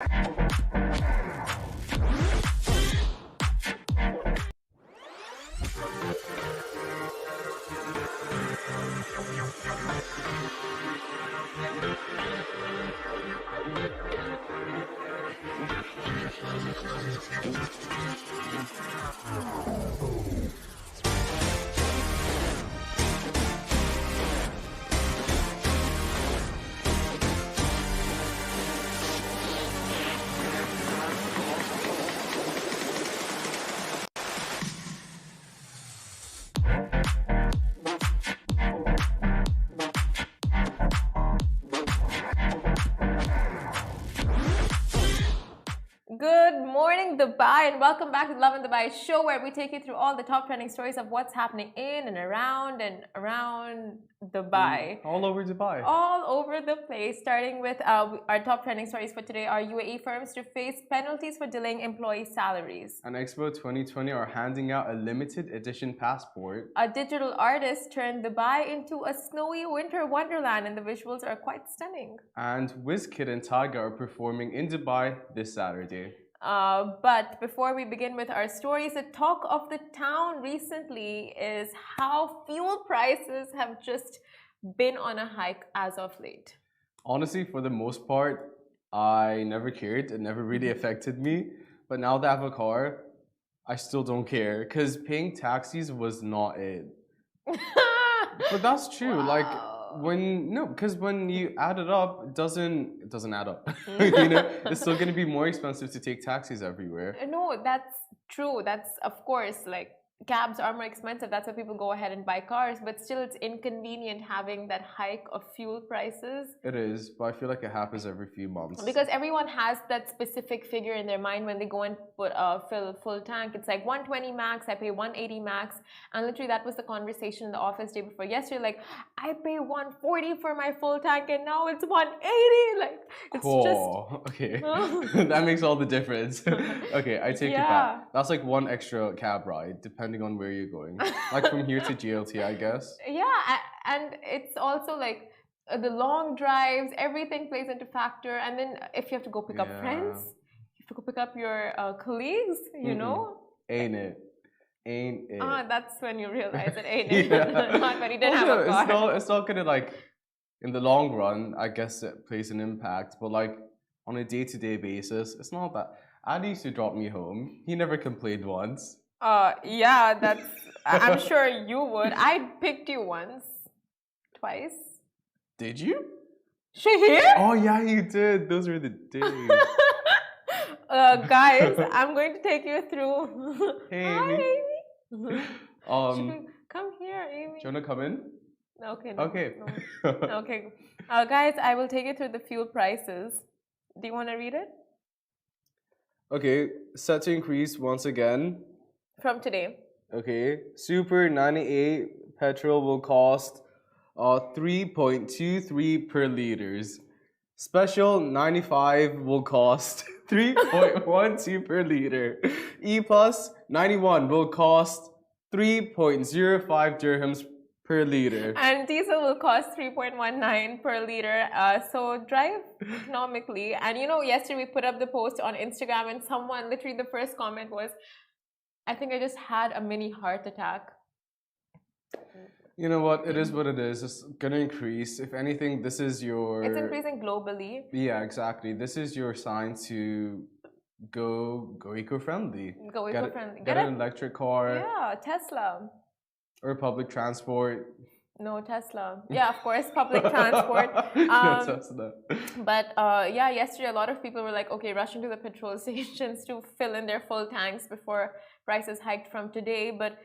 Good morning, Dubai, and welcome back to the Love in Dubai show, where we take you through all the top trending stories of what's happening in and around Dubai. All over Dubai. All over the place. Starting with our top trending stories for today are UAE firms to face penalties for delaying employee salaries. And Expo 2020 are handing out a limited edition passport. A digital artist turned Dubai into a snowy winter wonderland, and the visuals are quite stunning. And Wizkid and Tyga are performing in Dubai this Saturday. But before we begin with our stories, the talk of the town recently is how fuel prices have just been on a hike as of late. Honestly, for the most part, I never cared. It never really affected me. But now that I have a car, I still don't care, because paying taxis was not it. But that's true. Wow. Like, because when you add it up, it doesn't add up. You know, it's still going to be more expensive to take taxis everywhere. No, that's true. That's, of course, like, cabs are more expensive. That's why people go ahead and buy cars. But still, it's inconvenient having that hike of fuel prices. It is, but I feel like it happens every few months. Because everyone has that specific figure in their mind when they go and fill full tank. It's like 120 max, I pay 180 max. And literally that was the conversation in the office day before yesterday. Like, I pay 140 for my full tank and now it's 180. Like, it's cool. Okay. That makes all the difference. Okay, I take it back. That's like one extra cab ride, depending on where you're going. Like from here to GLT, I guess. Yeah, and it's also like the long drives, everything plays into factor. And then if you have to go pick up friends, you have to go pick up your colleagues, you know? Ain't it? That's when you realize it, ain't it? Not when you didn't have a car. It's not gonna, like, in the long run, I guess it plays an impact, but like on a day-to-day basis, it's not that. Adi used to drop me home. He never complained once. Yeah, that's. I'm sure you would. I picked you once, twice. Did you? She here? Oh yeah, you did. Those were the days. Guys, I'm going to take you through. Hey, Hi, Amy. Come here, Amy. Do you wanna come in? Okay. No, okay. No. Okay. Guys, I will take you through the fuel prices. Do you want to read it? Okay, set to increase once again. From today. Okay, Super 98 petrol will cost 3.23 per liters. Special 95 will cost 3.12 per liter. E Plus 91 will cost 3.05 dirhams per liter. And diesel will cost 3.19 per liter. So drive economically. And you know, yesterday we put up the post on Instagram and someone, literally the first comment was, I think I just had a mini heart attack. You know what? It is what it is. It's going to increase. If anything, this is your... It's increasing globally. Yeah, exactly. This is your sign to go eco-friendly. Go eco-friendly. Get an electric car. Yeah, Tesla. Or public transport. No, Tesla. Yeah, of course, public transport. Tesla. But yeah, yesterday a lot of people were like, okay, rush into the petrol stations to fill in their full tanks before prices hiked from today. But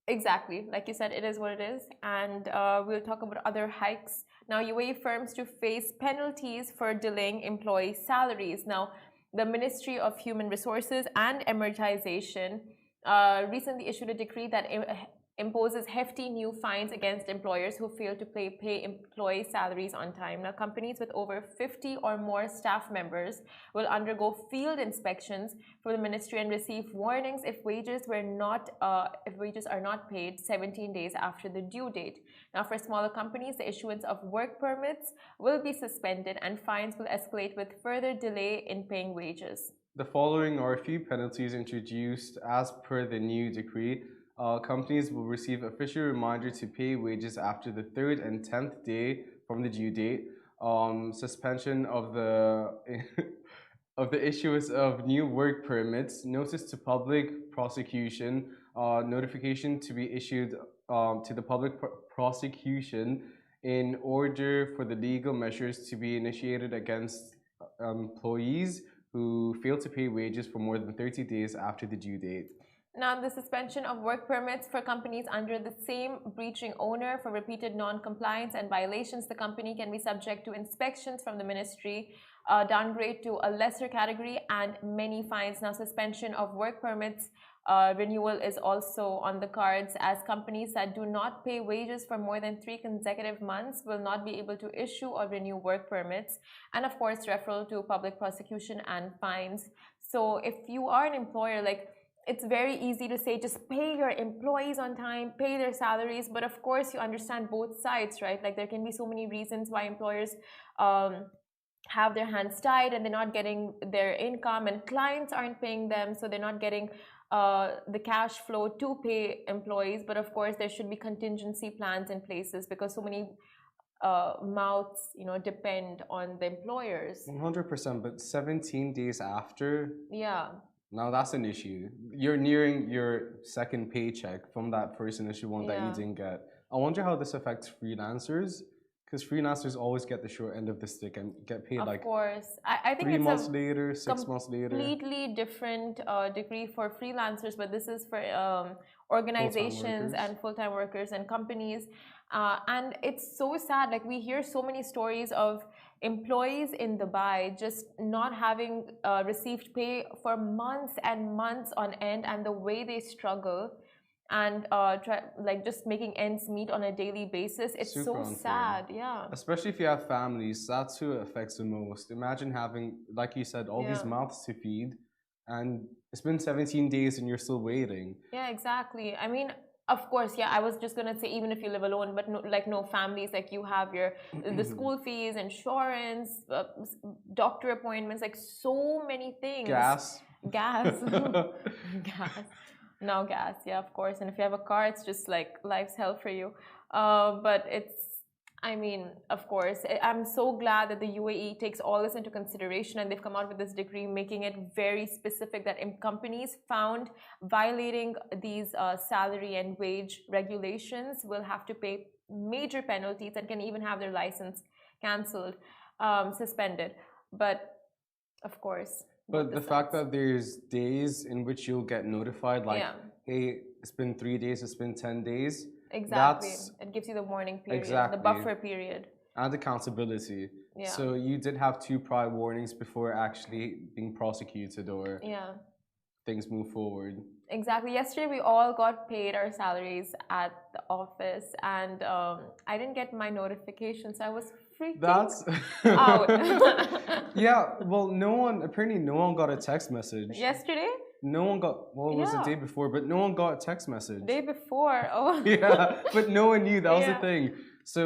exactly, like you said, it is what it is. And we'll talk about other hikes. Now, UAE firms to face penalties for delaying employee salaries. Now, the Ministry of Human Resources and Emergization recently issued a decree that imposes hefty new fines against employers who fail to pay employee salaries on time. Now, companies with over 50 or more staff members will undergo field inspections for the ministry and receive warnings if wages are not paid 17 days after the due date. Now, for smaller companies, the issuance of work permits will be suspended and fines will escalate with further delay in paying wages. The following are a few penalties introduced as per the new decree. Companies will receive official reminder to pay wages after the 3rd and 10th day from the due date. Suspension of the of the issuance of new work permits, notice to public prosecution, notification to be issued to the public prosecution in order for the legal measures to be initiated against employees who fail to pay wages for more than 30 days after the due date. Now, the suspension of work permits for companies under the same breaching owner for repeated non-compliance and violations, the company can be subject to inspections from the ministry, downgrade to a lesser category, and many fines. Now, suspension of work permits renewal is also on the cards, as companies that do not pay wages for more than 3 consecutive months will not be able to issue or renew work permits, and of course, referral to public prosecution and fines. So, if you are an employer, like, it's very easy to say just pay your employees on time, pay their salaries, but of course you understand both sides, right? Like there can be so many reasons why employers have their hands tied and they're not getting their income, and clients aren't paying them, so they're not getting the cash flow to pay employees. But of course there should be contingency plans in places, because so many mouths, depend on the employers. 100%, but 17 days after, Yeah. now that's an issue. You're nearing your second paycheck from that first initial one that you didn't get. I wonder how this affects freelancers, because freelancers always get the short end of the stick and get paid Of course. I think 3 it's months later, 6 months later. Completely different degree for freelancers, but this is for organizations and full-time workers and companies. And it's so sad. Like we hear so many stories of employees in Dubai just not having received pay for months and months on end, and the way they struggle and just making ends meet on a daily basis. It's Super so unfair. sad. Yeah. Especially if you have families, that's who it affects the most. Imagine having, like you said, all these mouths to feed, and it's been 17 days and you're still waiting. Yeah, exactly. I mean, of course, I was just gonna say, even if you live alone, but no families, like you have the school fees, insurance, doctor appointments, like so many things. Gas. Gas. No gas, yeah, of course. And if you have a car, it's just like life's hell for you. But I mean, of course, I'm so glad that the UAE takes all this into consideration, and they've come out with this decree making it very specific that companies found violating these salary and wage regulations will have to pay major penalties and can even have their license cancelled, suspended. But of course. But the fact that there's days in which you'll get notified, like, hey, it's been 3 days, it's been 10 days. Exactly. It gives you the warning period, the buffer period. And accountability. Yeah. So you did have 2 prior warnings before actually being prosecuted or things move forward. Exactly. Yesterday we all got paid our salaries at the office, and I didn't get my notification, so I was freaking out. Yeah, well, apparently no one got a text message. Yesterday? No one got, well, it was the day before, but no one got a text message. Day before, oh. Yeah, but no one knew, that was the thing. So,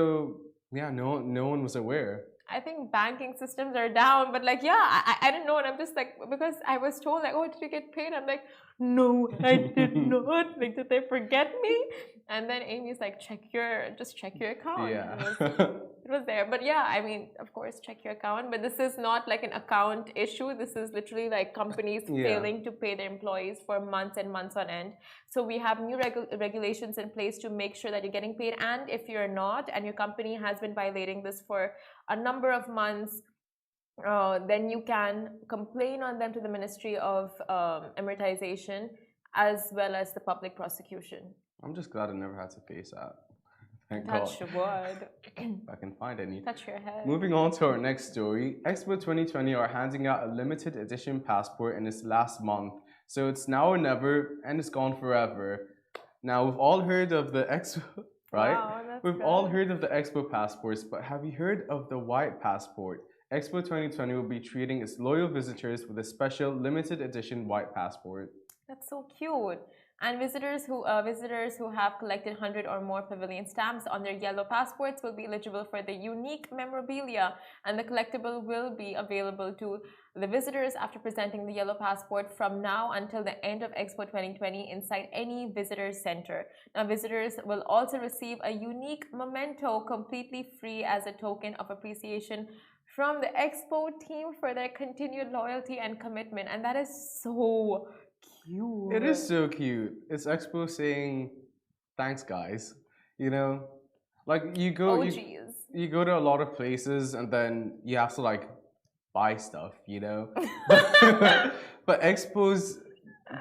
yeah, no one was aware. I think banking systems are down, but like, I didn't know, and I'm just like, because I was told like, oh, did you get paid? I'm like, no, I did not. Like, did they forget me? And then Amy's like, check your account. Yeah. It was there. But yeah, I mean, of course, check your account. But this is not like an account issue. This is literally like companies failing to pay their employees for months and months on end. So we have new regulations in place to make sure that you're getting paid. And if you're not, and your company has been violating this for a number of months, then you can complain on them to the Ministry of Amortization, as well as the public prosecution. I'm just glad I never had to face that. Thank Touch God. wood. If I can find any. Touch your head. Moving on to our next story. Expo 2020 are handing out a limited edition passport in its last month. So it's now or never, and it's gone forever. Now we've all heard of the Expo, right? Wow, that's We've all good. heard of the Expo passports, but have you heard of the White Passport? Expo 2020 will be treating its loyal visitors with a special limited edition White Passport. That's so cute. And visitors who have collected 100 or more pavilion stamps on their yellow passports will be eligible for the unique memorabilia, and the collectible will be available to the visitors after presenting the yellow passport from now until the end of Expo 2020 inside any visitor center. Now, visitors will also receive a unique memento completely free as a token of appreciation from the Expo team for their continued loyalty and commitment, and that is so It is cute. so cute. It's Expo saying, "Thanks, guys." You know, like Oh, geez. you go to a lot of places and then you have to like buy stuff, you know. But Expo's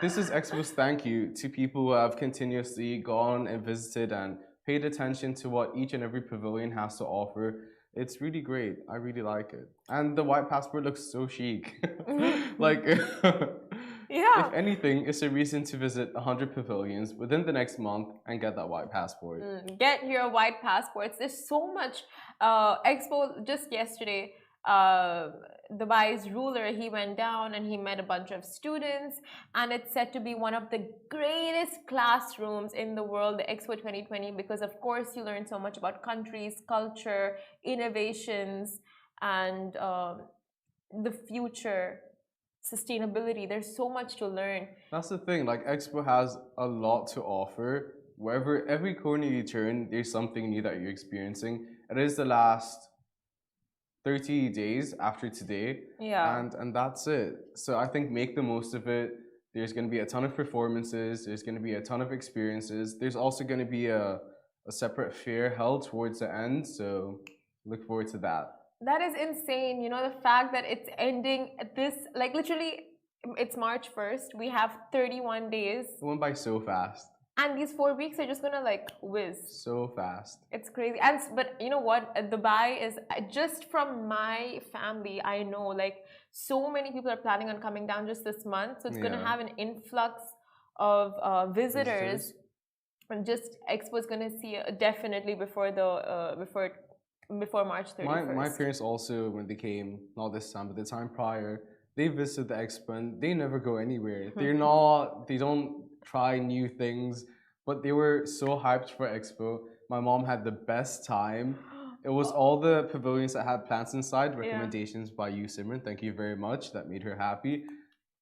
this is Expo's thank you to people who have continuously gone and visited and paid attention to what each and every pavilion has to offer. It's really great. I really like it. And the white passport looks so chic. Like if Yeah. anything, it's a reason to visit 100 pavilions within the next month and get that white passport. Get your white passports. There's so much. Expo just yesterday. Dubai's ruler, he went down and he met a bunch of students, and it's said to be one of the greatest classrooms in the world, the Expo 2020, because of course you learn so much about countries, culture, innovations, and the future, sustainability. There's so much to learn. That's the thing, like Expo has a lot to offer. Wherever every corner you turn, there's something new that you're experiencing. It is the last 30 days after today, Yeah. and that's it. So I think make the most of it. There's going to be a ton of performances, there's going to be a ton of experiences. There's also going to be a separate fair held towards the end, so look forward to that. That is insane. You know, the fact that it's ending at this, like literally, it's March 1st. We have 31 days. It went by so fast. And these 4 weeks are just gonna like whiz. So fast. It's crazy. And but you know what? Dubai is just from my family. I know like so many people are planning on coming down just this month. So it's gonna Yeah. have an influx of visitors. Visitors. And just Expo is gonna see definitely before the before March 31st. My parents also, when they came, not this time, but the time prior, they visited the expo and they never go anywhere. They don't try new things, but they were so hyped for expo. My mom had the best time. It was all the pavilions that had plants inside, recommendations by you, Simran. Thank you very much. That made her happy.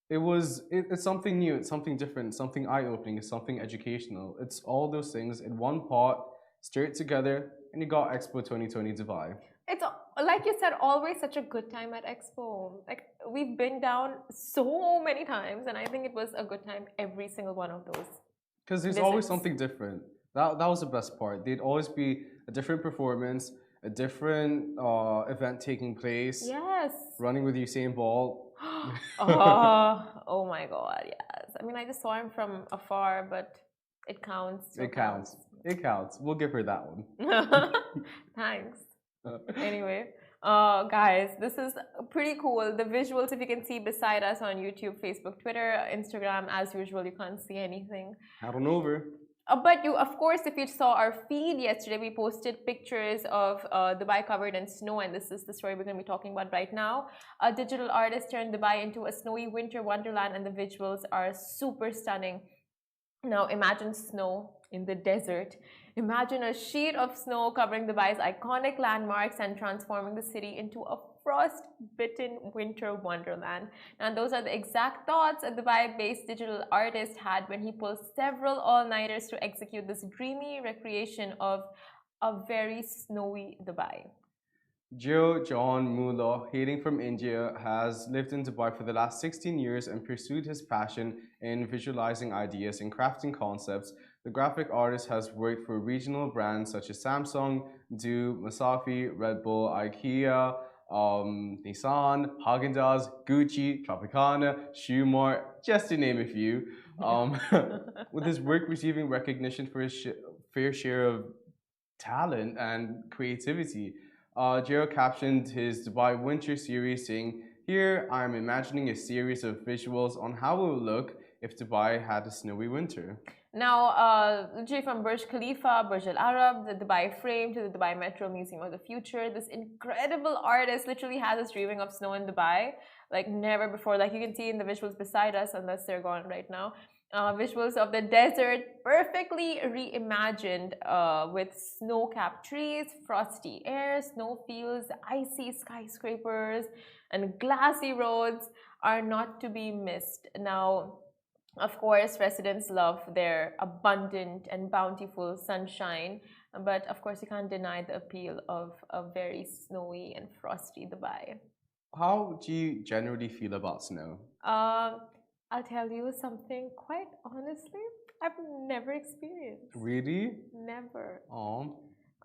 It's something new, it's something different, something eye-opening, it's something educational. It's all those things in one pot, stir it together, and you got Expo 2020 Dubai. It's like you said, always such a good time at Expo. Like we've been down so many times, and I think it was a good time every single one of those. Because there's always something different. That was the best part. There'd always be a different performance, a different event taking place. Yes. Running with Usain Bolt. Oh my God, yes. I mean, I just saw him from afar, but it counts. It counts. It counts. We'll give her that one. Thanks. Anyway, guys, this is pretty cool. The visuals, if you can see beside us on YouTube, Facebook, Twitter, Instagram, as usual, you can't see anything. Head on over. But you, of course, if you saw our feed yesterday, we posted pictures of Dubai covered in snow, and this is the story we're going to be talking about right now. A digital artist turned Dubai into a snowy winter wonderland, and the visuals are super stunning. Now, imagine snow in the desert. Imagine a sheet of snow covering Dubai's iconic landmarks and transforming the city into a frost-bitten winter wonderland. And those are the exact thoughts a Dubai-based digital artist had when he pulled several all-nighters to execute this dreamy recreation of a very snowy Dubai. Joe John Mullah, hailing from India, has lived in Dubai for the last 16 years and pursued his passion in visualizing ideas and crafting concepts. The graphic artist has worked for regional brands such as Samsung, Dew, Masafi, Red Bull, IKEA, Nissan, Haagen-Dazs, Gucci, Tropicana, Shoe Mart, just to name a few. With his work receiving recognition for his fair share of talent and creativity. Jero captioned his Dubai Winter series saying, "Here I am imagining a series of visuals on how it will look if Dubai had a snowy winter. Now, literally from Burj Khalifa, Burj Al Arab, the Dubai Frame to the Dubai Metro Museum of the Future, this incredible artist literally has us dreaming of snow in Dubai like never before. Like you can see in the visuals beside us, unless they're gone right now. Visuals of the desert perfectly reimagined with snow-capped trees, frosty air, snowfields, icy skyscrapers, and glassy roads are not to be missed. Now, of course, residents love their abundant and bountiful sunshine, but of course, you can't deny the appeal of a very snowy and frosty Dubai. How do you generally feel about snow? Uh, I'll tell you something quite honestly, I've never experienced. Really? Never. Oh.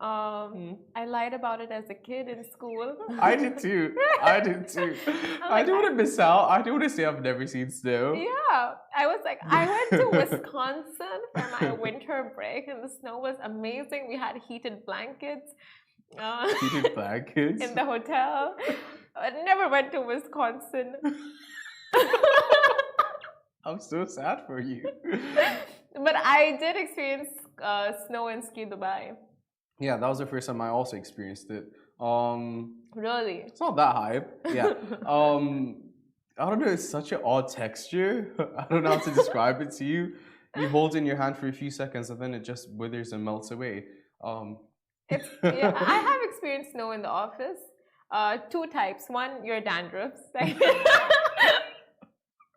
I lied about it as a kid in school. I did too. I did too. I don't want to miss out. I don't want to say I've never seen snow. Yeah, I was like, I went to Wisconsin for my winter break, and the snow was amazing. We had heated blankets. Heated blankets? In the hotel. I never went to Wisconsin. I'm so sad for you. But I did experience snow in Ski Dubai. Yeah, that was the first time I also experienced it. Really? It's not that hype. Yeah. I don't know, it's such an odd texture. I don't know how to describe it to you. You hold it in your hand for a few seconds and then it just withers and melts away. Yeah, I have experienced snow in the office. Two types. One, your dandruffs.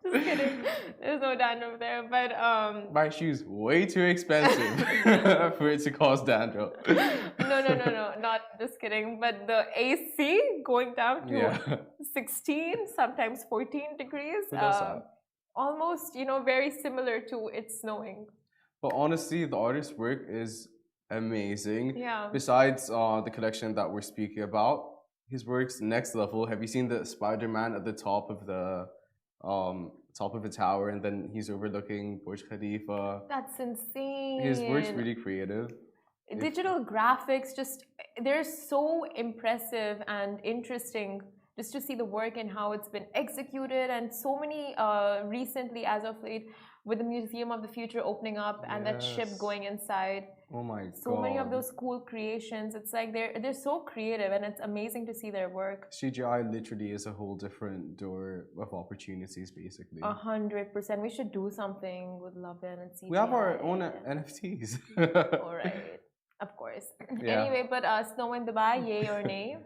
Just kidding. There's no dandruff there, but my shoes way too expensive for it to cause dandruff. No, not just kidding. But the AC going down to 16, sometimes 14 degrees. Almost, very similar to it snowing. But honestly, the artist's work is amazing. Yeah. Besides the collection that we're speaking about, his work's next level. Have you seen the Spider-Man at the top of the tower, and then he's overlooking Burj Khalifa? That's insane. His work's really creative. Digital graphics, they're so impressive and interesting just to see the work and how it's been executed, and so many recently as of late with the Museum of the Future opening up and that ship going inside. Oh my god. So many of those cool creations. It's like they're so creative and it's amazing to see their work. CGI literally is a whole different door of opportunities, basically. 100%. We should do something with Love and CGI. We have our own NFTs. All right. Of course. Yeah. Anyway, but snow in Dubai, yay or nay?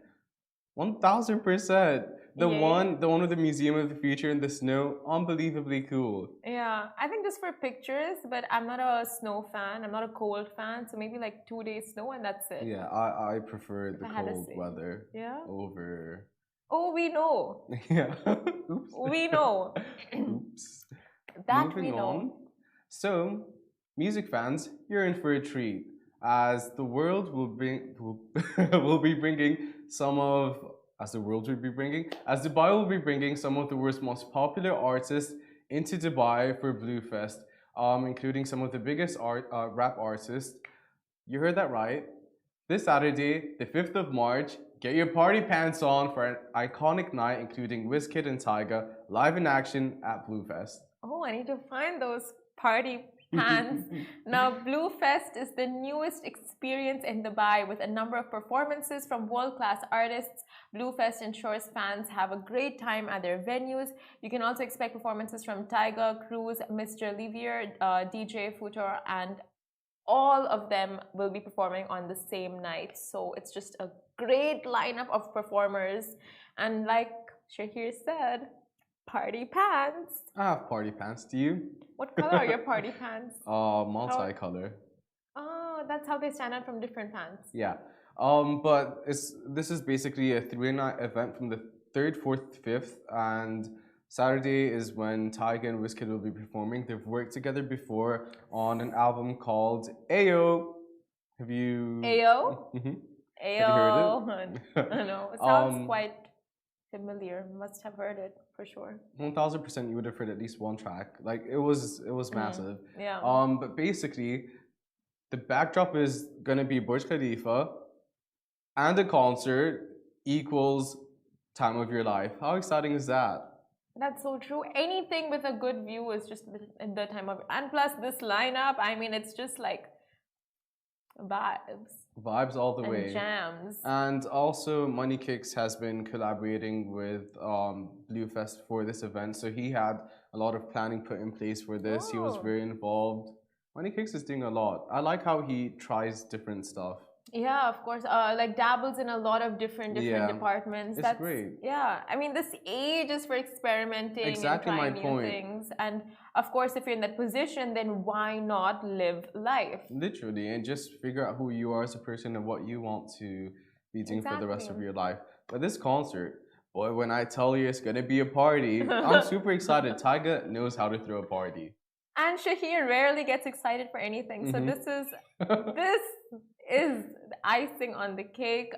1000%. The one with the Museum of the Future in the snow, unbelievably cool. Yeah, I think just for pictures, but I'm not a snow fan. I'm not a cold fan, so maybe like 2 days snow and that's it. Yeah, I prefer the cold weather. Yeah. Over. Oh, we know. Yeah. Oops. We know. Oops. That Moving we know. on. So, music fans, you're in for a treat, as the world will be bringing as Dubai will be bringing some of the world's most popular artists into Dubai for Blue Fest, including some of the biggest rap artists. You heard that right. This Saturday, the 5th of March, get your party pants on for an iconic night, including Wizkid and Tyga live in action at Blue Fest. Oh, I need to find those party pants. Now, Blue Fest is the newest experience in Dubai with a number of performances from world-class artists. Blue Fest ensures fans have a great time at their venues. You can also expect performances from Tyga, Cruz, Mr. Livier, DJ Futur, and all of them will be performing on the same night. So it's just a great lineup of performers. And like Shahir said, party pants. I have party pants. Do you? What color are your party pants? Multicolor. Oh, that's how they stand out from different pants. Yeah. But this is basically a 3-night event from the 3rd, 4th, 5th, and Saturday is when Tyga and Wizkid will be performing. They've worked together before on an album called Ayo. Have you? Ayo? Mm-hmm. Ayo. Have you heard it? I don't know. It sounds quite familiar. Must have heard it for sure. 1000% you would have heard at least one track. Like it was massive. Yeah. But basically, the backdrop is gonna be Burj Khalifa, and the concert equals time of your life. How exciting is that? That's so true. Anything with a good view is just the time of, and plus this lineup, I mean, it's just like vibes Vibes all the and way. jams. And also, Money Kicks has been collaborating with Bluefest for this event. So he had a lot of planning put in place for this. He was Oh. very involved. Money Kicks is doing a lot. I like how he tries different stuff. Yeah, of course. Like dabbles in a lot of different Yeah, departments. it's That's great. yeah. I mean, this age is for experimenting and Exactly my trying new point. things. And of course, if you're in that position, then why not live life? Literally, and just figure out who you are as a person and what you want to be doing for the rest Exactly. of your life. But this concert, boy, when I tell you it's gonna be a party, I'm super excited. Tyga knows how to throw a party. And Shahir rarely gets excited for anything. So Hmm this is the icing on the cake.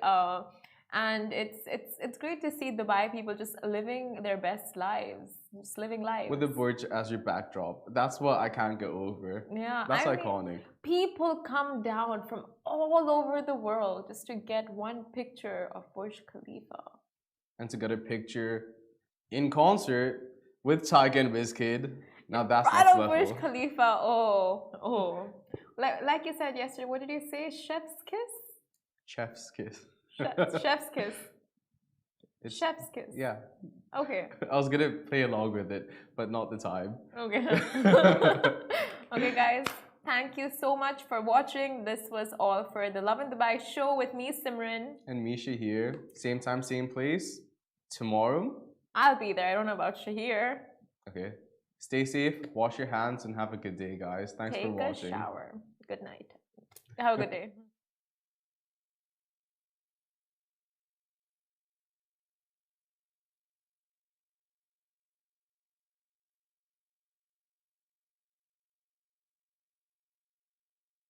And it's great to see Dubai people just living their best lives, just living With lives. the Burj as your backdrop. That's what I can't get over. Yeah, That's I mean, iconic. people come down from all over the world just to get one picture of Burj Khalifa. And to get a picture in concert with Tyga and Wizkid, now that's Right next on Burj level. Khalifa. Oh, oh. Like you said yesterday, what did you say? Chef's kiss? Chef's kiss. Chef's kiss. It's Chef's kiss. yeah. Okay. I was gonna play along with it, but not the time. Okay. Okay, guys. Thank you so much for watching. This was all for the Love in Dubai show with me, Simran. And Misha here, same time, same place. Tomorrow. I'll be there. I don't know about Shahir. Okay. Stay safe, wash your hands, and have a good day, guys. Thanks for Take a watching. shower. Good night. Have a good day.